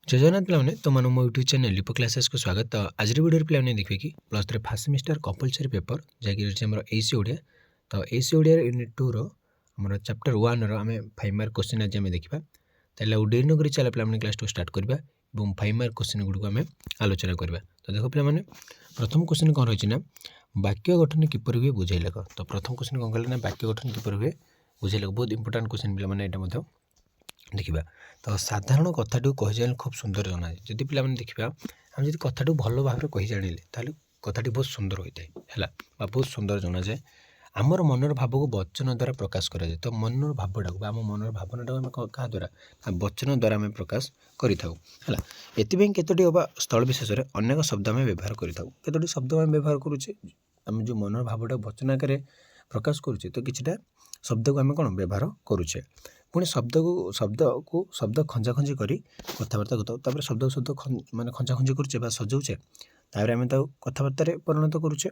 जय जगन्नाथ पिलाने तुम मो यूट्यूब चैनल लिपो क्लासेस को स्वागत। तो आज वीडियो पिलाने देखिए कि plus 3 first semester compulsory paper जैसे आम एसी ओडिया। तो एसी ओडिया यूनिट 2 रमर चैप्टर 1 आम 5 मार्क क्वेश्चन आज आम देखा। तो डेरी नक चला पे क्लास टू स्टार्ट करवा और 5 मार्क क्वेश्चन गुड़ को आम आलोचना करवा। तो देख पे प्रथम क्वेश्चन कौन रही ना वाक्य गठन किपर हुए बुझे लग। तो प्रथम क्वेश्चन कौन कहले ना वाक्य गठन किपर हुए बुझे लग। बहुत इंपोर्टाट क्वेश्चन पे देखा। तो साधारण कथाटी कही जाने खूब सुंदर जना है। जदि पे देखा आम जब कथाटी भल भाव में कही जाने ताले कथाटी बहुत सुंदर होता है बहुत सुंदर जना जाए। आमर मनर भाव को वचन द्वारा प्रकाश करा जाए। तो मनर भावटा को आम मनर भावना को क्या द्वारा वचन द्वारा आम प्रकाश करें। एपाई केतोटी अबा स्थल विशेष में अनेक शब्द आम व्यवहार करें। शब्द आम व्यवहार करुचे आम जो मनर भावटा वचन आकार प्रकाश करुचे। तो किछिटा शब्द को आम कौन व्यवहार करुचे। पुणी शब्द को शब्द खंजा खंजी कर कथबार्ता करता शब्द शब्द माने खंजा खंजी करुचे सजाऊे तापर आम कथबार्ता परिणत करुचे।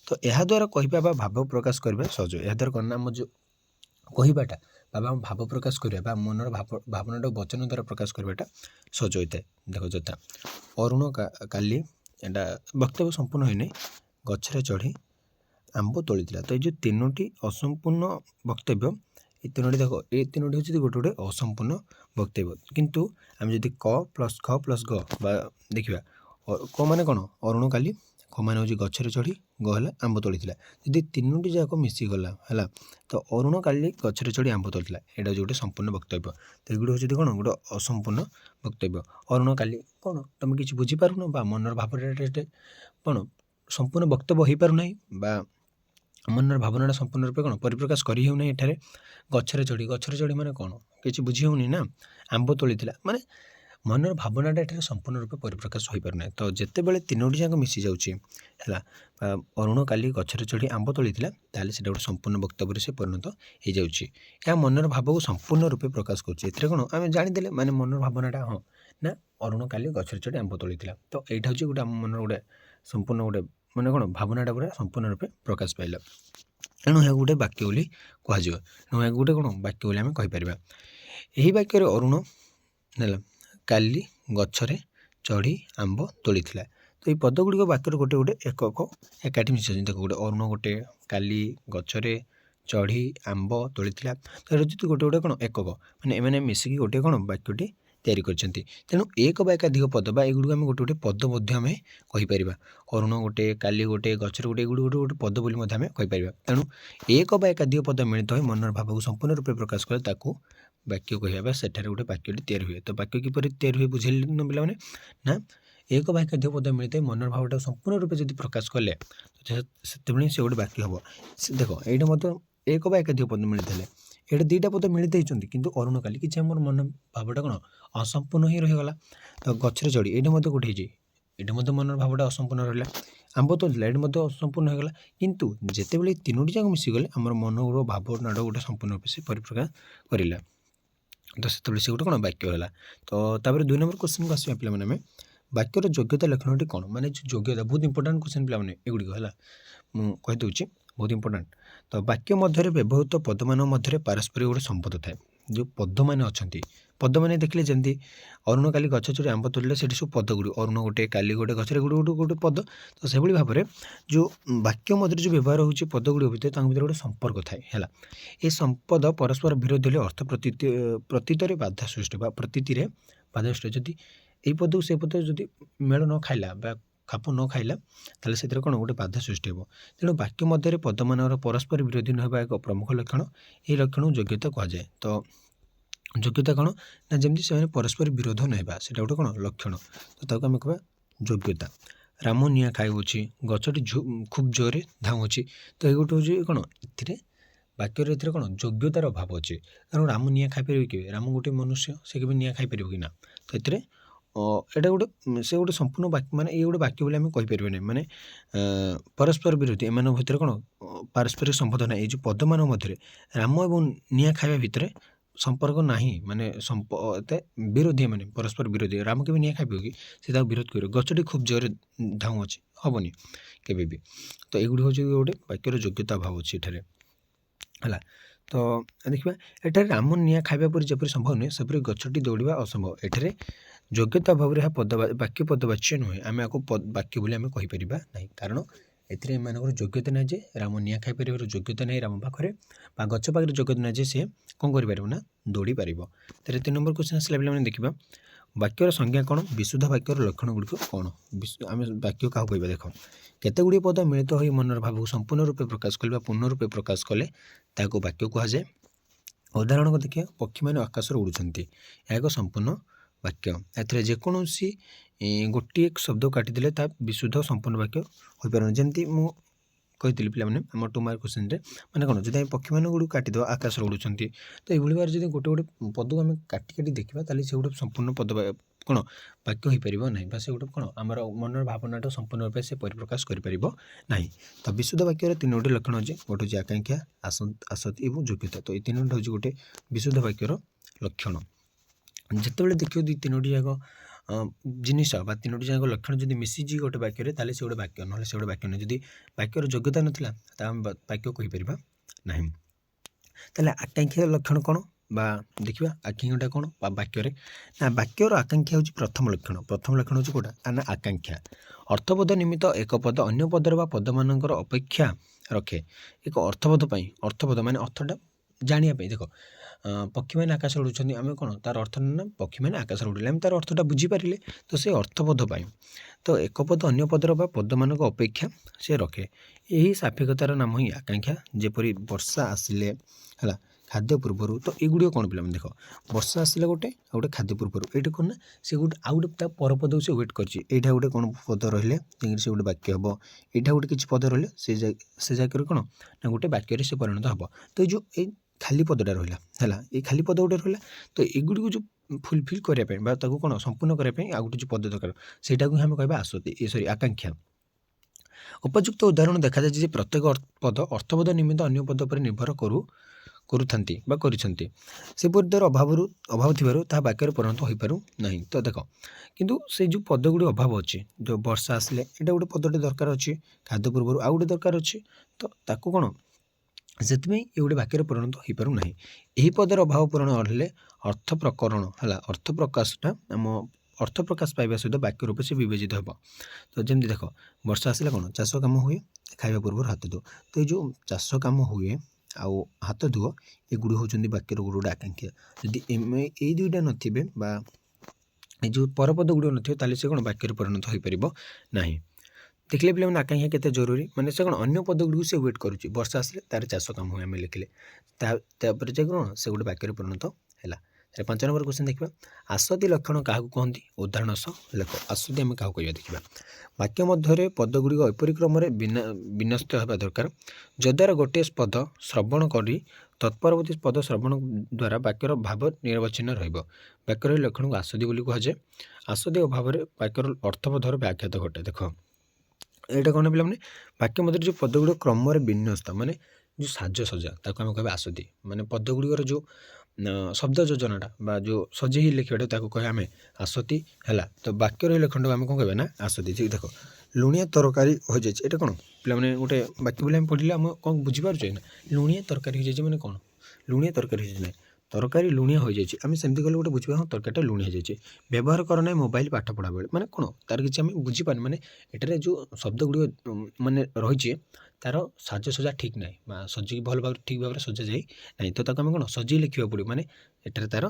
तो यह द्वारा कहवा भाव प्रकाश करवा सहज। यह द्वारा कौन आम जो कहवाटा बाबा भाव प्रकाश करवा मनर भावना वचन द्वारा प्रकाश करवाटा सहज होता है। देख जता अरुण काली एटा वक्तव्य संपूर्ण होने गचरे चढ़ी आंब तोली। तो ये तीनोटी असंपूर्ण वक्तव्य ये तीनोटी देख ये तीनोटी हूँ गोटे गोटे असंपूर्ण वक्तव्य। किंतु आम जब क प्लस ख प्लस ग देखा क मान कौन अरुण काली ख मान हूँ गचरे चढ़ी ग है आंब तोली। जदि तीनोटी जाक मिसीगला है तो अरुण काली गचरे चढ़ी आंब तोली यहाँ जो संपूर्ण वक्तव्य। तो ये हूँ कौन गोटे असंपूर्ण वक्तव्य। अरुण काली कौन तुम किसी बुझीपारुन बा मनर भाव कौन संपूर्ण वक्तव्य हो पारना बा मनर भावना संपूर्ण रूप कौन परिप्रकाश कर हेउना। एठारे गचरे चढ़ी माने कौन किसी बुझी होनी ना आंब तोली माने मनर भावनाटा एठारे संपूर्ण रूप परिप्रकाश हो पारना। तो जिते बड़े तीनोटी जाक मिसी जाऊँगी है अरुण काली गचरे चढ़ी आंब तोली ताले से गोटे संपूर्ण वक्तव्य से परिणत हो जाऊँगी। या मनर भाव को संपूर्ण रूप प्रकाश कर कौन आम जानीदे माने मनर भावनाटा हाँ ना अरुण काली गचरे चढ़ी आंब तोली। तो यहाँ हूँ गोटे आम मनर गोटे संपूर्ण गोटे मैंने कौन भावनाटा पूरा संपूर्ण रूप प्रकाश पाइला। तेणु यह गोटे वाक्य बोली कह गोटे कौन वाक्य बोली आम कहीपर। यही वाक्य अरुण ना काली गचरे चढ़ी आंब तोली। तो ये पदगुड़िक वाक्य गोटे गोटे एकक एकाठी मिशन देख गोटे अरुण गोटे काली गचरे चढ़ी आंब तोली। तो ये गोटे गोटे कौन एकक मैंने मिसिकी गोटे कौन वाक्यटी तैयारी करछंती। तेणु एक बा एकाधिक पद बा एगुड़ आम गोटे गोटे पद आम कहीपर। अरुण गोटे काली गोटे गचर गोटे एगुड़ गोटे गोटे पद बोली आम कहीपर। तेणु एक बा एकाधिक पद मिलित हो मनर भाव को संपूर्ण रूप प्रकाश कले ताकू वाक्य कहवा सेठारे गोटे वाक्यटी तैयारी हुए। तो वाक्य किपर तैयारी हुए बुझे न पे ना एक बा एकाधिक पद मिलता है मनर भावटा संपूर्ण रूप जब प्रकाश कले से गोटे वाक्य हम। देख ये एक बा एकाधिक पद मिलता है ये दुईटा पद मिलित होती किंतु अरुण काली किसी आम मन भावटा कौन असंपूर्ण ही रहीगला। तो गचरे चढ़ी ये गोटे ये मनर भावटा असंपूर्ण रहा। आंब तोली ये असंपूर्ण होगा किंतु जितेबाला तीनोटी जाक मिसीगले आम मन भावना गोटे संपूर्ण रूप से परिप्रकाश करा। तो से गोटे कौन वाक्य है। तो 2 नंबर क्वेश्चन को आसवा पे वाक्यर योग्यता लक्षण कौन माने योग्यता बहुत इंपोर्टाट क्वेश्चन पे एगुड़िक है कहीदे बहुत इंपोर्टाट। तो वाक्य मध्य व्यवहृत पद मान मध्य पारस्परिक गोटे संबंध थाए जो पद मैंने अच्छा पद मैंने देखले जमी अरुण काली गच चढ़ी आंब तोलिले से सब पद गुड़ी अरुण गोटे काली गोटे गचरे गोटे गोटे गोटे पद। तो से भाव में जो वाक्य मध्य जो व्यवहार होती पद गुड़ी भितर भर गोटे संपर्क थाए है। ये संपद परस्पर विरोधी अर्थ प्रतीत बाधा सृष्टि प्रतीति बाधा सृष्टि जदि ये पद को से पद जदि मेल न खाइला खाप न खाइला ताले से कौन गोटे बाधा सृष्टि हो। तेणु वाक्य मध्य पद मान परस्पर विरोधी न होगा एक प्रमुख लक्षण ये लक्षण योग्यता कहुए। तो योग्यता कौन ना जमी से परस्पर विरोध न होगा गोटे कौन लक्षण। तो आम कह योग्यता। राम निआ खाऊँगी गचटी खूब जोरे धाऊँगी। तो ये गोटे हूँ कौन ए वाक्यर ए कौन योग्यतार अभाव अच्छे कारण राम निआ खाईपर कि राम गोटे मनुष्य से केवल निआ खाईपर कि ना। तो ये एटा गोटे से गोटे संपूर्ण वाक्य माने ये गोटे वाक्य बोली आम कहीपर ना माने परस्पर विरोधी एम भर कौन पारस्परिक संबंध ना ये पद मान मध्य राम और निआ खाଇବା भितर संपर्क नहीं माने विरोधी माने परस्पर विरोधी राम के निआ खाइब कि से विरोध कर गचटी खूब जोरे धाऊ अच्छे हेनी केवे भी। तो ये हूँ गोटे वाक्यर योग्यता अभाव अच्छे है। तो देखा एठारे राम निआ खाइबा परी जपरी संभव नुहे सेपरी गचटी दौड़ा असंभव। एठारे ଯୋଗ୍ୟତା ଅଭାବରେ ଏହା ବାକ୍ୟ ପଦବାଚ୍ୟ ନୁହେଁ। ଆମେ ଆକୁ ବାକ୍ୟ ବୋଲି ଆମେ କହିପାରିବା ନାହିଁ, କାରଣ ଏଥିରେ ଏମାନଙ୍କର ଯୋଗ୍ୟତା ନାହିଁ ଯେ ରାମ ନିଆଁ ଖାଇପାରିବାର ଯୋଗ୍ୟତା ନାହିଁ ରାମ ପାଖରେ, ବା ଗଛ ପାଖରେ ଯୋଗ୍ୟତା ନାହିଁ ଯେ ସେ କ'ଣ କରିପାରିବ ନା ଦୌଡ଼ି ପାରିବ। ତାହେଲେ 3 ନମ୍ବର କ୍ୱେଶ୍ଚନ୍ ଆସିଲା ପିଲାମାନେ ଦେଖିବା, ବାକ୍ୟର ସଂଜ୍ଞା କ'ଣ, ବିଶୁଦ୍ଧ ବାକ୍ୟର ଲକ୍ଷଣ ଗୁଡ଼ିକ କ'ଣ। ଆମେ ବାକ୍ୟ କାହାକୁ କହିବା, ଦେଖ କେତେ ଗୁଡ଼ିଏ ପଦ ମିଳିତ ହୋଇ ମନର ଭାବକୁ ସମ୍ପୂର୍ଣ୍ଣ ରୂପେ ପ୍ରକାଶ କଲେ ବା ପୂର୍ଣ୍ଣ ରୂପେ ପ୍ରକାଶ କଲେ ତାକୁ ବାକ୍ୟ କୁହାଯାଏ। ଉଦାହରଣ ଦେଖିବା, ପକ୍ଷୀମାନେ ଆକାଶରେ ଉଡ଼ୁଛନ୍ତି, ଏହା ଏକ ସମ୍ପୂର୍ଣ୍ଣ ବାକ୍ୟ। ଏଥିରେ ଯେକୌଣସି ଗୋଟିଏ ଶବ୍ଦ କାଟିଦେଲେ ତା ବିଶୁଦ୍ଧ ସମ୍ପୂର୍ଣ୍ଣ ବାକ୍ୟ ହୋଇପାରୁନି। ଯେମିତି ମୁଁ କହିଥିଲି ପିଲାମାନେ ଆମ 2 ମାର୍କ କ୍ୱେଶ୍ଚନରେ, ମାନେ କ'ଣ ଯଦି ଆମେ ପକ୍ଷୀମାନେ ଗୁଡ଼ିକୁ କାଟିଦେବା ଆକାଶରେ ଉଡ଼ୁଛନ୍ତି, ତ ଏଇଭଳି ଭାବରେ ଯଦି ଗୋଟେ ପଦକୁ ଆମେ କାଟି ଦେଖିବା ତାହେଲେ ସେ ଗୋଟେ ସମ୍ପୂର୍ଣ୍ଣ ପଦ କ'ଣ ବାକ୍ୟ ହୋଇପାରିବ ନାହିଁ, ବା ସେ ଗୋଟେ କ'ଣ ଆମର ମନର ଭାବନାଟା ସମ୍ପୂର୍ଣ୍ଣ ରୂପେ ସେ ପରିପ୍ରକାଶ କରିପାରିବ ନାହିଁ। ତ ବିଶୁଦ୍ଧ ବାକ୍ୟର 3ଟି ଲକ୍ଷଣ ଅଛି, ଗୋଟେ ହେଉଛି ଆକାଂକ୍ଷା, ଆସକ୍ତି ଏବଂ ଯୋଗ୍ୟତା। ତ ଏଇ 3ଟି ହେଉଛି ଗୋଟେ ବିଶୁଦ୍ଧ ବାକ୍ୟର ଲକ୍ଷଣ। ଯେତେବେଳେ ଦେଖିବ 2-3ଟି ଯାକ ଜିନିଷ ବା 3ଟି ଯାକ ଲକ୍ଷଣ ଯଦି ମିଶିଛି ଗୋଟେ ବାକ୍ୟରେ, ତାହେଲେ ସେ ଗୋଟେ ବାକ୍ୟ, ନହେଲେ ସେ ଗୋଟେ ବାକ୍ୟ ନୁହେଁ। ଯଦି ବାକ୍ୟର ଯୋଗ୍ୟତା ନଥିଲା ତାହା ଆମେ ବାକ୍ୟ କହିପାରିବା ନାହିଁ। ତାହେଲେ ଆକାଂକ୍ଷାର ଲକ୍ଷଣ କ'ଣ, ବା ଦେଖିବା ଆକାଂକ୍ଷାଟା କ'ଣ ବା ବାକ୍ୟରେ, ନା ବାକ୍ୟର ଆକାଂକ୍ଷା ହେଉଛି ପ୍ରଥମ ଲକ୍ଷଣ। ପ୍ରଥମ ଲକ୍ଷଣ ହେଉଛି କେଉଁଟା, ନା ଆକାଂକ୍ଷା। ଅର୍ଥବୋଧ ନିମିତ୍ତ ଏକ ପଦ ଅନ୍ୟ ପଦର ବା ପଦମାନଙ୍କର ଅପେକ୍ଷା ରଖେ ଏକ ଅର୍ଥବୋଧ ପାଇଁ। ଅର୍ଥବୋଧ ମାନେ ଅର୍ଥଟା ଜାଣିବା ପାଇଁ। ଦେଖ ପକ୍ଷୀମାନେ ଆକାଶରେ ଉଡ଼ୁଛନ୍ତି, ଆମେ କ'ଣ ତାର ଅର୍ଥ ନା ପକ୍ଷୀମାନେ ଆକାଶରେ ଉଡ଼ିଲେ ଆମେ ତାର ଅର୍ଥଟା ବୁଝିପାରିଲେ, ତ ସେ ଅର୍ଥବୋଧ ପାଇଁ। ତ ଏକ ପଦ ଅନ୍ୟ ପଦର ବା ପଦମାନଙ୍କ ଅପେକ୍ଷା ସେ ରଖେ, ଏହି ସାପେକ୍ଷତାର ନାମ ହିଁ ଆକାଂକ୍ଷା। ଯେପରି ବର୍ଷା ଆସିଲେ ହେଲା ଖାଦ୍ୟ ପୂର୍ବରୁ, ତ ଏଗୁଡ଼ିକ କ'ଣ ପିଲାମାନେ ଦେଖ, ବର୍ଷା ଆସିଲେ ଗୋଟେ ଆଉ ଗୋଟେ ଖାଦ୍ୟ ପୂର୍ବରୁ, ଏଇଟା କ'ଣ ନା ସେ ଗୋଟେ ଆଉ ଗୋଟେ ତା ପରପଦକୁ ସେ ୱେଟ୍ କରିଛି। ଏଇଟା ଗୋଟେ କ'ଣ ପଦ ରହିଲେ ଯାଇକି ସେ ଗୋଟେ ବାକ୍ୟ ହେବ, ଏଇଟା ଗୋଟେ କିଛି ପଦ ରହିଲେ ସେ ଜାଗାରେ କ'ଣ ନା ଗୋଟେ ବାକ୍ୟରେ ସେ ପରିଣତ ହେବ। ତ ଏଇ ଯେଉଁ ଏଇ ଖାଲି ପଦଟା ରହିଲା ହେଲା, ଏଇ ଖାଲି ପଦ ଗୋଟେ ରହିଲା, ତ ଏଗୁଡ଼ିକୁ ଯେଉଁ ଫୁଲଫିଲ୍ କରିବା ପାଇଁ ବା ତାକୁ କ'ଣ ସମ୍ପୂର୍ଣ୍ଣ କରିବା ପାଇଁ ଆଉ ଗୋଟେ ଯେଉଁ ପଦ ଦରକାର, ସେଇଟାକୁ ଆମେ କହିବା ଆକାଂକ୍ଷା। ଉପଯୁକ୍ତ ଉଦାହରଣ ଦେଖାଯାଇଛି ଯେ ପ୍ରତ୍ୟେକ ପଦ ଅର୍ଥବୋଧ ନିମିତ୍ତ ଅନ୍ୟ ପଦ ଉପରେ ନିର୍ଭର କରୁଥାନ୍ତି ବା କରିଛନ୍ତି। ସେପରି ଦ୍ୱାରା ଅଭାବ ଥିବାରୁ ତାହା ବାକ୍ୟରେ ପରିଣତ ହୋଇପାରୁ ନାହିଁ। ତ ଦେଖ କିନ୍ତୁ ସେଇ ଯେଉଁ ପଦ ଗୁଡ଼ିକ ଅଭାବ ଅଛି, ଯେଉଁ ବର୍ଷା ଆସିଲେ ଏଇଟା ଗୋଟେ ପଦଟେ ଦରକାର ଅଛି, ଖାଦ୍ୟ ପୂର୍ବରୁ ଆଉ ଗୋଟେ ଦରକାର ଅଛି, ତ ତାକୁ କ'ଣ ସେଥିପାଇଁ ଏ ଗୋଟେ ବାକ୍ୟରେ ପରିଣତ ହୋଇପାରୁ ନାହିଁ। ଏହି ପଦର ଅଭାବ ପୂରଣ ହେଲେ ଅର୍ଥ ପ୍ରକରଣ ହେଲା, ଅର୍ଥ ପ୍ରକାଶଟା ଆମ ଅର୍ଥ ପ୍ରକାଶ ପାଇବା ସହିତ ବାକ୍ୟ ରୂପେ ସେ ବିବେଚିତ ହେବ। ତ ଯେମିତି ଦେଖ ବର୍ଷା ଆସିଲେ କ'ଣ ଚାଷ କାମ ହୁଏ, ଖାଇବା ପୂର୍ବରୁ ହାତ ଧୁଅ। ତ ଏଇ ଯେଉଁ ଚାଷ କାମ ହୁଏ ଆଉ ହାତ ଧୁଅ, ଏଗୁଡ଼ିକ ହେଉଛନ୍ତି ବାକ୍ୟର ଗୋଟେ ଆକାଂକ୍ଷା। ଯଦି ଏଇ ଦୁଇଟା ନଥିବେ ବା এই ଯେଉଁ ପରପଦ ଗୁଡ଼ିକ ନଥିବ, ତାହେଲେ ସେ କ'ଣ ବାକ୍ୟରେ ପରିଣତ ହୋଇପାରିବ ନାହିଁ। ଦେଖିଲେ ପିଲାମାନେ ଆକାଂକ୍ଷା କେତେ ଜରୁରୀ, ମାନେ ସେ କ'ଣ ଅନ୍ୟ ପଦ ଗୁଡ଼ିକୁ ସେ ୱେଟ୍ କରୁଛି। ବର୍ଷା ଆସିଲେ ତାର ଚାଷ କାମ ହୁଏ ଆମେ ଲେଖିଲେ, ତାପରେ ଯେ କ'ଣ ସେ ଗୋଟେ ବାକ୍ୟରେ ପରିଣତ ହେଲା। 5 ନମ୍ବର କ୍ୱେଶ୍ଚନ୍ ଦେଖିବା, ଆସତି ଲକ୍ଷଣ କାହାକୁ କହନ୍ତି, ଉଦାହରଣ ସହ ଲେଖ। ଆସତି ଆମେ କାହାକୁ କହିବା ଦେଖିବା। ବାକ୍ୟ ମଧ୍ୟରେ ପଦ ଗୁଡ଼ିକ ଏପରି କ୍ରମରେ ବିନ୍ୟସ୍ତ ହେବା ଦରକାର ଯଦ୍ୱାରା ଗୋଟିଏ ପଦ ଶ୍ରବଣ କରି ତତ୍ପରବର୍ତ୍ତୀ ପଦ ଶ୍ରବଣ ଦ୍ୱାରା ବାକ୍ୟର ଭାବ ନିରବଚ୍ଛିନ୍ନ ରହିବ। ବାକ୍ୟର ଲକ୍ଷଣକୁ ଆସତି ବୋଲି କୁହାଯାଏ। ଆସତି ଅଭାବରେ ବାକ୍ୟର ଅର୍ଥବୋଧର ବ୍ୟାଘାତ ଘଟେ। ଦେଖ ଏଇଟା କ'ଣ ପିଲାମାନେ, ବାକ୍ୟ ମଧ୍ୟରେ ଯେଉଁ ପଦ ଗୁଡ଼ିକ କ୍ରମରେ ବିନ୍ୟସ୍ତ, ମାନେ ଯେଉଁ ସାଜସଜ୍ଜା, ତାକୁ ଆମେ କହିବା ଆସତି। ମାନେ ପଦ ଗୁଡ଼ିକର ଯେଉଁ ଶବ୍ଦ ଯୋଜନାଟା ବା ଯେଉଁ ସଜେଇ ଲେଖିବାଟା ତାକୁ କହିବା ଆମେ ଆସତି ହେଲା। ତ ବାକ୍ୟର এই ଲକ୍ଷଣଟାକୁ ଆମେ କ'ଣ କହିବା ନା ଆସତି। ଦେଖ ଲୁଣିଆ ତରକାରୀ ହୋଇଯାଇଛି, ଏଇଟା କ'ଣ ପିଲାମାନେ ଗୋଟେ ବାକ୍ୟ ବୋଲି ଆମେ ପଢ଼ିଲେ ଆମେ କ'ଣ ବୁଝିପାରୁଛେ ନା, ଲୁଣିଆ ତରକାରୀ ହୋଇଯାଇଛି ମାନେ କ'ଣ, ଲୁଣିଆ ତରକାରୀ ହୋଇଯାଇଛି ନାହିଁ, ତରକାରୀ ଲୁଣିଆ ହୋଇଯାଇଛି। ଆମେ ସେମିତି କଲେ ଗୋଟେ ବୁଝିବା, ହଁ ତରକାରୀଟା ଲୁଣିଆ ହୋଇଯାଇଛି। ବ୍ୟବହାର କର ନାହିଁ ମୋବାଇଲ ପାଠ ପଢ଼ା ବେଳେ, ମାନେ କ'ଣ ତାର କିଛି ଆମେ ବୁଝିପାରୁନି, ମାନେ ଏଠାରେ ଯେଉଁ ଶବ୍ଦ ଗୁଡ଼ିକ ମାନେ ରହିଛି ତାର ସାଜସଜ୍ଜା ଠିକ୍ ନାହିଁ ବା ସଜେଇକି ଭଲ ଭାବରେ ଠିକ୍ ଭାବରେ ସଜାଯାଇ ନାହିଁ, ତ ତାକୁ ଆମେ କ'ଣ ସଜେଇ ଲେଖିବାକୁ ପଡ଼ିବ, ମାନେ ଏଠାରେ ତାର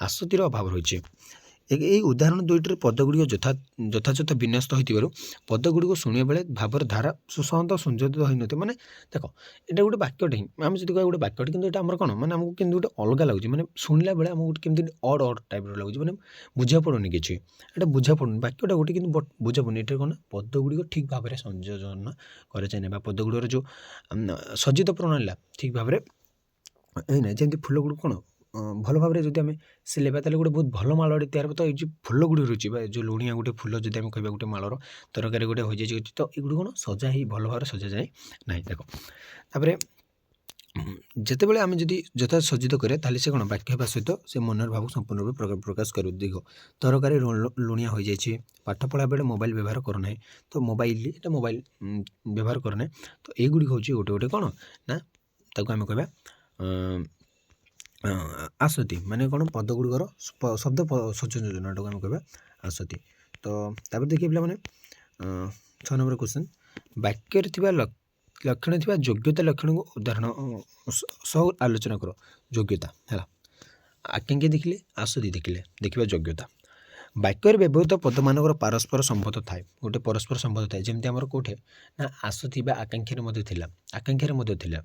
ଆସତିର ଅଭାବ ରହିଛି। এই ଉଦାହରଣ ଦୁଇଟିରେ ପଦ ଗୁଡ଼ିକ ଯଥାଯଥ ବିନ୍ୟସ୍ତ ହୋଇଥିବାରୁ ପଦ ଗୁଡ଼ିକୁ ଶୁଣିବା ବେଳେ ଭାବର ଧାରା ସୁସହନ୍ତ ସଂଯୋଜିତ ହୋଇନଥିବ। ମାନେ ଦେଖ ଏଇଟା ଗୋଟେ ବାକ୍ୟଟେ ହିଁ, ଆମେ ଯଦି କହିବା ଗୋଟେ ବାକ୍ୟଟେ, କିନ୍ତୁ ଏଇଟା ଆମର କ'ଣ ମାନେ ଆମକୁ କେମିତି ଗୋଟେ ଅଲଗା ଲାଗୁଛି, ମାନେ ଶୁଣିଲା ବେଳେ ଆମକୁ ଗୋଟେ କେମିତି ଅଡ୍ ଟାଇପ୍ର ଲାଗୁଛି, ମାନେ ବୁଝା ପଡ଼ୁନି କିଛି, ଏଇଟା ବୁଝା ପଡ଼ୁନି ବାକ୍ୟଟା ଗୋଟେ, କିନ୍ତୁ ବୁଝା ପଡ଼ୁନି। ଏଇଟା କ'ଣ ପଦ ଗୁଡ଼ିକ ଠିକ୍ ଭାବରେ ସଂଯୋଜନ କରାଯାଏ ନାହିଁ ବା ପଦ ଗୁଡ଼ିକର ଯେଉଁ ସଜ୍ଜିତ ପ୍ରଣାଳୀଟା ଠିକ୍ ଭାବରେ ହେଇନାହିଁ। ଯେମିତି ଫୁଲ ଗୁଡ଼ିକ କ'ଣ ଭଲ ଭାବରେ ଯଦି ଆମେ ସିଲେଇବା, ତାହେଲେ ଗୋଟେ ବହୁତ ଭଲ ମାଳଟେ ତିଆରି ହେବ। ତ ଏଇ ଯେଉଁ ଫୁଲ ଗୁଡ଼ିକ ରହିଛି ବା ଯେଉଁ ଲୁଣିଆ ଗୋଟେ ଫୁଲ ଯଦି ଆମେ କହିବା ଗୋଟେ ମାଳର ତରକାରୀ ଗୋଟେ ହୋଇଯାଇଛି, ତ ଏଗୁଡ଼ିକ କ'ଣ ସଜା ହେଇ ଭଲ ଭାବରେ ସଜାଯାଏ ନାହିଁ। ଦେଖ ତାପରେ ଯେତେବେଳେ ଆମେ ଯଦି ଯଥା ସଜ୍ଜିତ କରିବା, ତାହେଲେ ସେ କ'ଣ ବାକ୍ୟ ହେବା ସହିତ ସେ ମନର ଭାବକୁ ସମ୍ପୂର୍ଣ୍ଣ ରୂପେ ପ୍ରକାଶ କରିବ। ଦେଖ ତରକାରୀ ଲୁଣିଆ ହୋଇଯାଇଛି, ପାଠ ପଢ଼ା ବେଳେ ମୋବାଇଲ ବ୍ୟବହାର କରୁନାହିଁ, ତ ମୋବାଇଲ ବ୍ୟବହାର କରୁନାହିଁ। ତ ଏଇଗୁଡ଼ିକ ହେଉଛି ଗୋଟେ କ'ଣ ନା ତାକୁ ଆମେ କହିବା ଆସତି ମାନେ କ'ଣ ପଦଗୁଡ଼ିକର ଶବ୍ଦ ସଂଯୋଜନଟାକୁ ଆମେ କହିବା ଆସତି। ତ ତାପରେ ଦେଖିବେ ପିଲାମାନେ 6 ନମ୍ବର କ୍ୱେଶ୍ଚନ୍, ବାକ୍ୟରେ ଥିବା ଲକ୍ଷଣ ଥିବା ଯୋଗ୍ୟତା ଲକ୍ଷଣକୁ ଉଦାହରଣ ସହ ଆଲୋଚନା କର। ଯୋଗ୍ୟତା ହେଲା, ଆକାଂକ୍ଷା ଦେଖିଲେ, ଆସତି ଦେଖିଲେ, ଦେଖିବା ଯୋଗ୍ୟତା। ବାକ୍ୟରେ ବ୍ୟବହୃତ ପଦମାନଙ୍କର ପାରସ୍ପର ସମ୍ବନ୍ଧ ଥାଏ। ଗୋଟେ ପରସ୍ପର ସମ୍ବନ୍ଧ ଥାଏ, ଯେମିତି ଆମର କେଉଁଠି ନା ଆସତି ବା ଆକାଂକ୍ଷାରେ ମଧ୍ୟ ଥିଲା।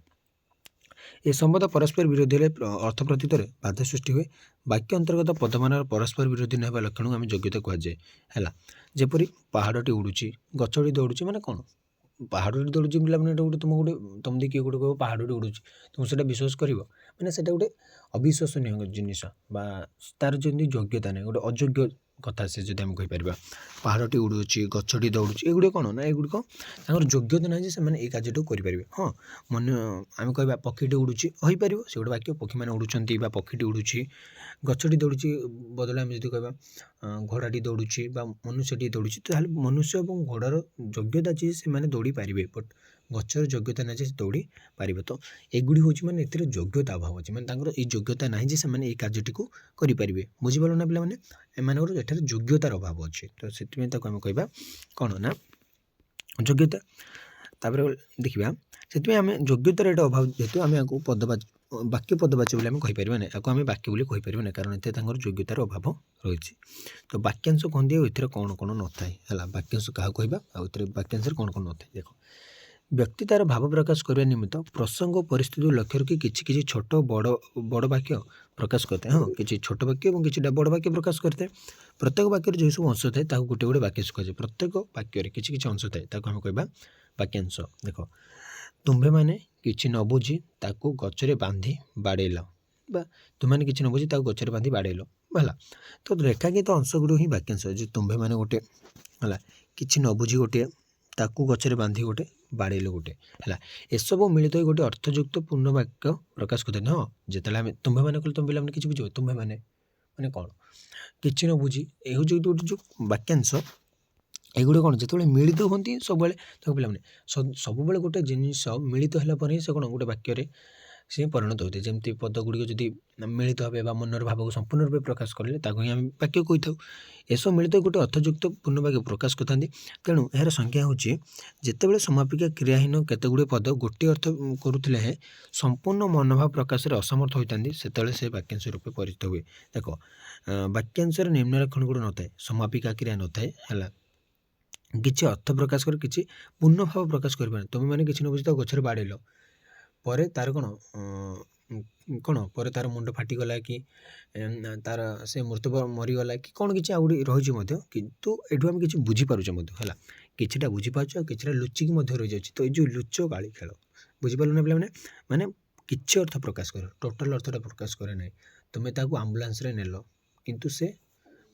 ଏ ସମ୍ବନ୍ଧ ପରସ୍ପର ବିରୋଧୀ ହେଲେ ଅର୍ଥ ପ୍ରତୀତରେ ବାଧା ସୃଷ୍ଟି ହୁଏ। ବାକ୍ୟ ଅନ୍ତର୍ଗତ ପଦମାନର ପରସ୍ପର ବିରୋଧୀ ନ ହେବା ଲକ୍ଷଣକୁ ଆମେ ଯୋଗ୍ୟତା କୁହାଯାଏ। ହେଲା, ଯେପରି ପାହାଡ଼ଟି ଉଡ଼ୁଛି, ଗଛଟି ଦୌଡ଼ୁଛି, ମାନେ କ'ଣ ପାହାଡ଼ଟି ଦୌଡ଼ୁଛି ପିଲାମାନେ, ଏଇଟା ଗୋଟେ ତମ କିଏ ଗୋଟେ କହିବ ପାହାଡ଼ଟି ଉଡ଼ୁଛି, ତୁମେ ସେଇଟା ବିଶ୍ୱାସ କରିବ? ମାନେ ସେଇଟା ଗୋଟେ ଅବିଶ୍ୱସନୀୟ ଜିନିଷ ବା ତାର ଯେମିତି ଯୋଗ୍ୟତା ନାହିଁ, ଗୋଟେ ଅଯୋଗ୍ୟ କଥା ସେ ଯଦି ଆମେ କହିପାରିବା। ପାହାଡ଼ଟି ଉଡ଼ୁଛି, ଗଛଟି ଦୌଡ଼ୁଛି, ଏଗୁଡ଼ିକ କ'ଣ ନା ଏଗୁଡ଼ିକ ତାଙ୍କର ଯୋଗ୍ୟତା ନାହିଁ ଯେ ସେମାନେ ଏଇ କାର୍ଯ୍ୟଟାକୁ କରିପାରିବେ। ହଁ, ଆମେ କହିବା ପକ୍ଷୀଟି ଉଡ଼ୁଛି, ହୋଇପାରିବ, ସେ ଗୋଟେ ବାକ୍ୟ, ପକ୍ଷୀମାନେ ଉଡ଼ୁଛନ୍ତି ବା ପକ୍ଷୀଟି ଉଡ଼ୁଛି। ଗଛଟି ଦୌଡ଼ୁଛି ବଦଳରେ ଆମେ ଯଦି କହିବା ଘୋଡ଼ାଟି ଦୌଡ଼ୁଛି ବା ମନୁଷ୍ୟଟି ଦୌଡ଼ୁଛି, ତାହେଲେ ମନୁଷ୍ୟ ଏବଂ ଘୋଡ଼ାର ଯୋଗ୍ୟତା ଅଛି ଯେ ସେମାନେ ଦୌଡ଼ି ପାରିବେ, ବଟ୍ ଗଛର ଯୋଗ୍ୟତା ନାହିଁ ଯେ ସେ ଦୌଡ଼ି ପାରିବ। ତ ଏଗୁଡ଼ି ହେଉଛି ମାନେ ଏଥିରେ ଯୋଗ୍ୟତା ଅଭାବ ଅଛି, ମାନେ ତାଙ୍କର ଏଇ ଯୋଗ୍ୟତା ନାହିଁ ଯେ ସେମାନେ ଏଇ କାର୍ଯ୍ୟଟିକୁ କରିପାରିବେ। ବୁଝିପାରିଲ ନା ପିଲାମାନେ? ଏମାନଙ୍କର ଏଠାରେ ଯୋଗ୍ୟତାର ଅଭାବ ଅଛି, ତ ସେଥିପାଇଁ ତାକୁ ଆମେ କହିବା କ'ଣ ନା ଯୋଗ୍ୟତା। ତାପରେ ଦେଖିବା, ସେଥିପାଇଁ ଆମେ ଯୋଗ୍ୟତାର ଏଇଟା ଅଭାବ ଯେହେତୁ ଆମେ ଆକୁ ବାକ୍ୟ ପଦବାଚ୍ୟ ବୋଲି ଆମେ କହିପାରିବା ନାହିଁ, ଆକୁ ଆମେ ବାକ୍ୟ ବୋଲି କହିପାରିବା ନାହିଁ, କାରଣ ଏଥିରେ ତାଙ୍କର ଯୋଗ୍ୟତାର ଅଭାବ ରହିଛି। ତ ବାକ୍ୟାଂଶ କହନ୍ତି ଆଉ ଏଥିରେ କ'ଣ କ'ଣ ନଥାଏ। ହେଲା, ବାକ୍ୟାଂଶ କାହାକୁ କହିବା ଆଉ ଏଥିରେ ବାକ୍ୟାଂଶରେ କ'ଣ କ'ଣ ନଥାଏ। ଦେଖ, ବ୍ୟକ୍ତି ତାର ଭାବ ପ୍ରକାଶ କରିବା ନିମିତ୍ତ ପ୍ରସଙ୍ଗ ପରିସ୍ଥିତିକୁ ଲକ୍ଷ୍ୟ ରଖି କିଛି ଛୋଟ ବଡ଼ ବାକ୍ୟ ପ୍ରକାଶ କରିଥାଏ। ହଁ, କିଛି ଛୋଟ ବାକ୍ୟ ଏବଂ କିଛିଟା ବଡ଼ ବାକ୍ୟ ପ୍ରକାଶ କରିଥାଏ। ପ୍ରତ୍ୟେକ ବାକ୍ୟରେ ଯେଉଁ ସବୁ ଅଂଶ ଥାଏ ତାକୁ ଗୋଟେ ବାକ୍ୟାଂଶ କୁହାଯାଏ। ପ୍ରତ୍ୟେକ ବାକ୍ୟରେ କିଛି ଅଂଶ ଥାଏ, ତାକୁ ଆମେ କହିବା ବାକ୍ୟାଂଶ। ଦେଖ, ତୁମ୍ଭେମାନେ କିଛି ନ ବୁଝି ତାକୁ ଗଛରେ ବାନ୍ଧି ବାଡ଼େଇଲ, ବା ତୁମେମାନେ କିଛି ନ ବୁଝି ତାକୁ ଗଛରେ ବାନ୍ଧି ବାଡ଼େଇଲ। ହେଲା, ତ ରେଖାଙ୍କିତ ଅଂଶଗୁଡ଼ିକ ହିଁ ବାକ୍ୟାଂଶ। ଯେ ତୁମ୍ଭେମାନେ ଗୋଟେ, ହେଲା, କିଛି ନ ବୁଝି ଗୋଟିଏ, ତାକୁ ଗଛରେ ବାନ୍ଧି ଗୋଟେ, ବାଡ଼େଇଲ ଗୋଟେ। ହେଲା, ଏସବୁ ମିଳିତ ହୋଇ ଗୋଟେ ଅର୍ଥଯୁକ୍ତ ପୂର୍ଣ୍ଣ ବାକ୍ୟ ପ୍ରକାଶ କରିଥାନ୍ତି। ହଁ, ଯେତେବେଳେ ଆମେ ତୁମ୍ଭେମାନେ କହିଲେ ତୁମ ପିଲାମାନେ କିଛି ବୁଝିବ, ତୁମ୍ଭେମାନେ ମାନେ କ'ଣ, କିଛି ନ ବୁଝି, ଏ ହେଉଛି ଗୋଟେ ଯେଉଁ ବାକ୍ୟାଂଶ। ଏଗୁଡ଼ିକ କ'ଣ ଯେତେବେଳେ ମିଳିତ ହୁଅନ୍ତି ସବୁବେଳେ, ତାକୁ ପିଲାମାନେ ସବୁବେଳେ ଗୋଟେ ଜିନିଷ ମିଳିତ ହେଲା ପରେ ହିଁ ସେ କ'ଣ ଗୋଟେ ବାକ୍ୟରେ ସେ ପରିଣତ ହୋଇଥାଏ। ଯେମିତି ପଦଗୁଡ଼ିକ ଯଦି ମିଳିତ ଭାବେ ବା ମନର ଭାବକୁ ସମ୍ପୂର୍ଣ୍ଣ ରୂପେ ପ୍ରକାଶ କରିଲେ ତାକୁ ହିଁ ଆମେ ବାକ୍ୟ କହିଥାଉ। ଏସବୁ ମିଳିତ ଗୋଟେ ଅର୍ଥଯୁକ୍ତ ପୂର୍ଣ୍ଣ ବାକ୍ୟ ପ୍ରକାଶ କରିଥାନ୍ତି। ତେଣୁ ଏହାର ସଂଜ୍ଞା ହେଉଛି, ଯେତେବେଳେ ସମାପିକା କ୍ରିୟାହୀନ କେତେଗୁଡ଼ିଏ ପଦ ଗୋଟିଏ ଅର୍ଥ କରୁଥିଲେ ହେଁ ସମ୍ପୂର୍ଣ୍ଣ ମନୋଭାବ ପ୍ରକାଶରେ ଅସମର୍ଥ ହୋଇଥାନ୍ତି, ସେତେବେଳେ ସେ ବାକ୍ୟାଂଶ ରୂପେ ପରିଚିତ ହୁଏ। ଦେଖ, ବାକ୍ୟାଂଶରେ ନିମ୍ନ ଲକ୍ଷଣଗୁଡ଼ିକ ନଥାଏ, ସମାପିକା କ୍ରିୟା ନଥାଏ। ହେଲା, କିଛି ଅର୍ଥ ପ୍ରକାଶ କରି କିଛି ପୂର୍ଣ୍ଣ ଭାବ ପ୍ରକାଶ କରିପାରେ। ତୁମେମାନେ କିଛି ନ ବୁଝି ତାକୁ ଗଛରେ ବାଡ଼େଇଲ, ପରେ ତାର କ'ଣ ପରେ ତାର ମୁଣ୍ଡ ଫାଟିଗଲା କି ତାର ସେ ମରିଗଲା କି କ'ଣ କିଛି ଆଉ ରହିଛି ମଧ୍ୟ, କିନ୍ତୁ ଏଠୁ ଆମେ କିଛି ବୁଝିପାରୁଛେ ମଧ୍ୟ। ହେଲା, କିଛିଟା ବୁଝିପାରୁଛୁ ଆଉ କିଛିଟା ଲୁଚିକି ମଧ୍ୟ ରହିଯାଉଛି। ତ ଏଇ ଯେଉଁ ଲୁଚ ଗାଳି ଖେଳ, ବୁଝିପାରିଲ ନା ପିଲାମାନେ? ମାନେ କିଛି ଅର୍ଥ ପ୍ରକାଶ କରେ, ଟୋଟାଲ ଅର୍ଥଟା ପ୍ରକାଶ କରେ ନାହିଁ। ତୁମେ ତାକୁ ଆମ୍ବୁଲାନ୍ସରେ ନେଲ, କିନ୍ତୁ ସେ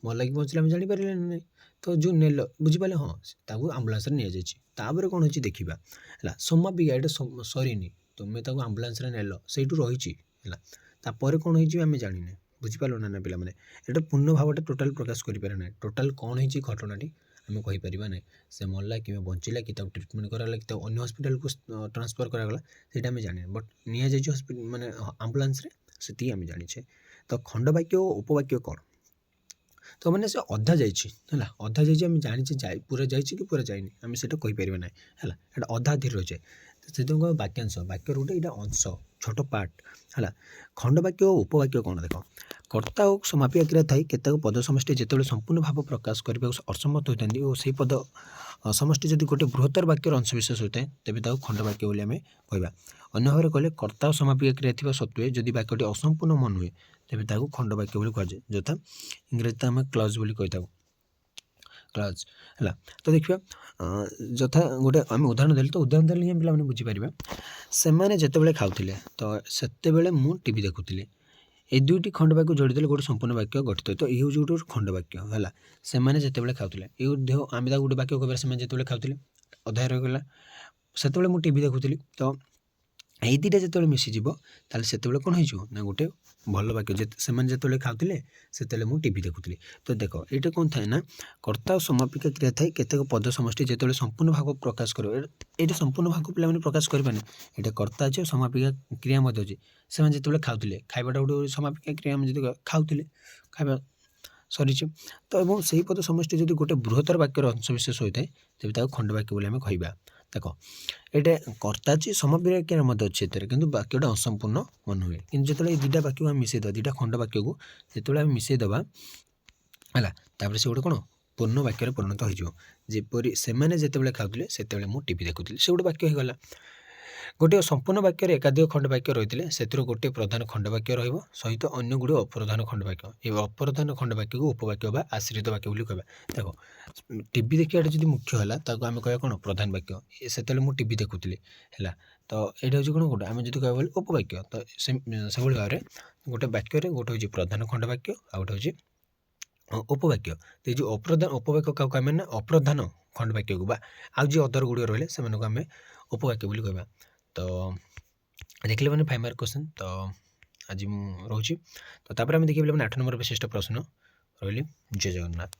ମଲା କି ବଞ୍ଚିଲା ଆମେ ଜାଣିପାରିଲେ ନାହିଁ। ତ ଯେଉଁ ନେଲ, ବୁଝିପାରିଲେ? ହଁ, ତାକୁ ଆମ୍ବୁଲାନ୍ସରେ ନିଆଯାଇଛି, ତାପରେ କ'ଣ ହେଇଛି ଦେଖିବା। ହେଲା, ସମାପିକା, ଏଇଟା ସରିନି, ତୁମେ ତାକୁ ଆମ୍ବୁଲାନ୍ସରେ ନେଲ, ସେଇଠୁ ରହିଛି। ହେଲା, ତାପରେ କ'ଣ ହେଇଛି ଆମେ ଜାଣିନେ। ବୁଝିପାରିଲ ନା ପିଲାମାନେ? ଏଇଟା ପୂର୍ଣ୍ଣ ଭାବଟା ଟୋଟାଲ ପ୍ରକାଶ କରିପାରେ ନାହିଁ। ଟୋଟାଲ କ'ଣ ହେଇଛି ଘଟଣାଟି ଆମେ କହିପାରିବା ନାହିଁ। ସେ ମଲା କିମ୍ବା ବଞ୍ଚିଲା କି ତାକୁ ଟ୍ରିଟମେଣ୍ଟ କରାଗଲା କି ତାକୁ ଅନ୍ୟ ହସ୍ପିଟାଲକୁ ଟ୍ରାନ୍ସଫର କରାଗଲା, ସେଇଟା ଆମେ ଜାଣିନେ। ବଟ୍ ନିଆଯାଇଛି ମାନେ ଆମ୍ବୁଲାନ୍ସରେ, ସେତିକି ଆମେ ଜାଣିଛେ। ତ ଖଣ୍ଡବାକ୍ୟ ଓ ଉପବାକ୍ୟ କ'ଣ? ତ ମାନେ ସେ ଅଧା ଯାଇଛି। ହେଲା, ଅଧା ଯାଇଛି, ଆମେ ଜାଣିଛେ ପୁରା ଯାଇଛି କି ପୁରା ଯାଇନି, ଆମେ ସେଇଟା କହିପାରିବା ନାହିଁ। ହେଲା, ଏଇଟା ଅଧା ଅଧିରେ ରହିଯାଏ, ସେଥିପାଇଁ କହିବା ବାକ୍ୟାଂଶ। ବାକ୍ୟର ଗୋଟେ ଏଇଟା ଅଂଶ, ଛୋଟ ପାର୍ଟ। ହେଲା, ଖଣ୍ଡବାକ୍ୟ ଓ ଉପବାକ୍ୟ କ'ଣ? ଦେଖ, କର୍ତ୍ତା ଓ ସମାପିକା କ୍ରିୟା ଥାଇ କେତେକ ପଦ ସମଷ୍ଟି ଯେତେବେଳେ ସମ୍ପୂର୍ଣ୍ଣ ଭାବ ପ୍ରକାଶ କରିବାକୁ ଅସମର୍ଥ ହୋଇଥାନ୍ତି ଓ ସେହି ପଦ ସମଷ୍ଟି ଯଦି ଗୋଟେ ବୃହତ୍ତର ବାକ୍ୟର ଅଂଶବିଶେଷ ହୋଇଥାଏ, ତେବେ ତାକୁ ଖଣ୍ଡବାକ୍ୟ ବୋଲି ଆମେ କହିବା। ଅନ୍ୟ ଭାବରେ କହିଲେ, କର୍ତ୍ତା ଓ ସମାପିକା କ୍ରିୟା ଥିବା ସତ୍ତ୍ୱେ ଯଦି ବାକ୍ୟଟି ଅସମ୍ପୂର୍ଣ୍ଣ ମନେ ହୁଏ, ତେବେ ତାକୁ ଖଣ୍ଡବାକ୍ୟ ବୋଲି କୁହାଯାଏ। ଯଥା ଇଂରାଜୀରେ ଆମେ କ୍ଲଜ୍ ବୋଲି କହିଥାଉ, କ୍ଲଜ୍। ହେଲା, ତ ଦେଖିବା, ଯଥା ଗୋଟେ ଆମେ ଉଦାହରଣ ଦେଲେ, ତ ଉଦାହରଣ ଦେଲେ ହିଁ ପିଲାମାନେ ବୁଝିପାରିବା। ସେମାନେ ଯେତେବେଳେ ଖାଉଥିଲେ, ତ ସେତେବେଳେ ମୁଁ ଟିଭି ଦେଖୁଥିଲି। এই ଦୁଇଟି ଖଣ୍ଡବାକ୍ୟ ଯୋଡ଼ି ଦେଲେ ଗୋଟେ ସମ୍ପୂର୍ଣ୍ଣ ବାକ୍ୟ ଗଠିତ। ତ ଏଇ ହେଉଛି ଗୋଟେ ଖଣ୍ଡବାକ୍ୟ। ହେଲା, ସେମାନେ ଯେତେବେଳେ ଖାଉଥିଲେ, ଏଇ ଦେହ ଆମେ ତାକୁ ଗୋଟେ ବାକ୍ୟ କହିବା, ସେମାନେ ଯେତେବେଳେ ଖାଉଥିଲେ, ଅଧାରେ ରହିଗଲା। ସେତେବେଳେ ମୁଁ ଟିଭି ଦେଖୁଥିଲି, ତ এই ଦୁଇଟା ଯେତେବେଳେ ମିଶିଯିବ ତାହେଲେ ସେତେବେଳେ କ'ଣ ହେଇଯିବ ନା ଗୋଟେ ଭଲ ବାକ୍ୟ। ସେମାନେ ଯେତେବେଳେ ଖାଉଥିଲେ ସେତେବେଳେ ମୁଁ ଟିଭି ଦେଖୁଥିଲି। ତ ଦେଖ ଏଇଟା କ'ଣ ଥାଏ ନା କର୍ତ୍ତା ଓ ସମାପିକା କ୍ରିୟା ଥାଏ। କେତେକ ପଦ ସମଷ୍ଟି ଯେତେବେଳେ ସମ୍ପୂର୍ଣ୍ଣ ଭାଗ ପ୍ରକାଶ କରିବ, ଏଇଟା ସମ୍ପୂର୍ଣ୍ଣ ଭାଗ ପିଲାମାନେ ପ୍ରକାଶ କରିପାରିବେନି। ଏଇଟା କର୍ତ୍ତା ଅଛି ଆଉ ସମାପିକା କ୍ରିୟା ମଧ୍ୟ ଅଛି। ସେମାନେ ଯେତେବେଳେ ଖାଉଥିଲେ, ଖାଇବାଟା ଗୋଟେ ସମାପିକା କ୍ରିୟା। ଆମେ ଯଦି ଖାଉଥିଲେ, ଖାଇବା ସରିଛି। ତ ଏବଂ ସେହି ପଦ ସମଷ୍ଟି ଯଦି ଗୋଟେ ବୃହତ୍ତର ବାକ୍ୟର ଅଂଶବିଶେଷ ହୋଇଥାଏ ତେବେ ତାକୁ ଖଣ୍ଡବାକ୍ୟ ବୋଲି ଆମେ କହିବା। ଦେଖ ଏଇଟା କର୍ତ୍ତା ଅଛି, ସମାପିକା କ୍ରିୟା ମଧ୍ୟ ଅଛି ଏଥିରେ, କିନ୍ତୁ ବାକ୍ୟଟା ଅସମ୍ପୂର୍ଣ୍ଣ ମନେ ହୁଏ। କିନ୍ତୁ ଯେତେବେଳେ ଏଇ ଦୁଇଟା ବାକ୍ୟକୁ ଆମେ ମିଶାଇଦେବା, ଦୁଇଟା ଖଣ୍ଡ ବାକ୍ୟକୁ ଯେତେବେଳେ ଆମେ ମିଶାଇଦେବା ହେଲା, ତାପରେ ସେ ଗୋଟେ କ'ଣ ପୂର୍ଣ୍ଣ ବାକ୍ୟରେ ପରିଣତ ହୋଇଯିବ। ଯେପରି ସେମାନେ ଯେତେବେଳେ ଖାଉଥିଲେ ସେତେବେଳେ ମୁଁ ଟିଭି ଦେଖୁଥିଲି, ସେ ଗୋଟେ ବାକ୍ୟ ହୋଇଗଲା। ଗୋଟିଏ ସମ୍ପୂର୍ଣ୍ଣ ବାକ୍ୟରେ ଏକାଧିକ ଖଣ୍ଡ ବାକ୍ୟ ରହିଥିଲେ ସେଥିରୁ ଗୋଟିଏ ପ୍ରଧାନ ଖଣ୍ଡ ବାକ୍ୟ ରହିବ ସହିତ ଅନ୍ୟ ଗୁଡ଼ିଏ ଅପ୍ରଧାନ ଖଣ୍ଡ ବାକ୍ୟ। ଏ ଅପ୍ରଧାନ ଖଣ୍ଡ ବାକ୍ୟକୁ ଉପବାକ୍ୟ ବା ଆଶ୍ରିତ ବାକ୍ୟ ବୋଲି କହିବା। ଦେଖ ଟିଭି ଦେଖିବାଟା ଯଦି ମୁଖ୍ୟ ହେଲା ତାକୁ ଆମେ କହିବା କ'ଣ ପ୍ରଧାନ ବାକ୍ୟ। ସେତେବେଳେ ମୁଁ ଟିଭି ଦେଖୁଥିଲି ହେଲା, ତ ଏଇଟା ହେଉଛି କ'ଣ ଗୋଟେ ଆମେ ଯଦି କହିବା ବୋଲି ଉପବାକ୍ୟ। ତ ସେଭଳି ଭାବରେ ଗୋଟେ ବାକ୍ୟରେ ଗୋଟେ ହେଉଛି ପ୍ରଧାନ ଖଣ୍ଡ ବାକ୍ୟ ଆଉ ଗୋଟେ ହେଉଛି ଉପବାକ୍ୟ। ତ ଏଇ ଯେଉଁ ଉପବାକ୍ୟ କାହାକୁ ଆମେ ନା ଅପ୍ରଧାନ ଖଣ୍ଡ ବାକ୍ୟକୁ ବା ଆଉ ଯିଏ ଅଦର ଗୁଡ଼ିକ ରହିଲେ ସେମାନଙ୍କୁ ଆମେ ଉପବାକ୍ୟ ବୋଲି କହିବା। ତ ଦେଖିଲେ ମାନେ 5 ମାର୍କ କ୍ୱେଶ୍ଚନ୍। ତ ଆଜି ମୁଁ ରହୁଛି। ତ ତାପରେ ଆମେ ଦେଖିବା ମାନେ 8 ନମ୍ବର ବିଶିଷ୍ଟ ପ୍ରଶ୍ନ ରହିଲି। ଜୟ ଜଗନ୍ନାଥ।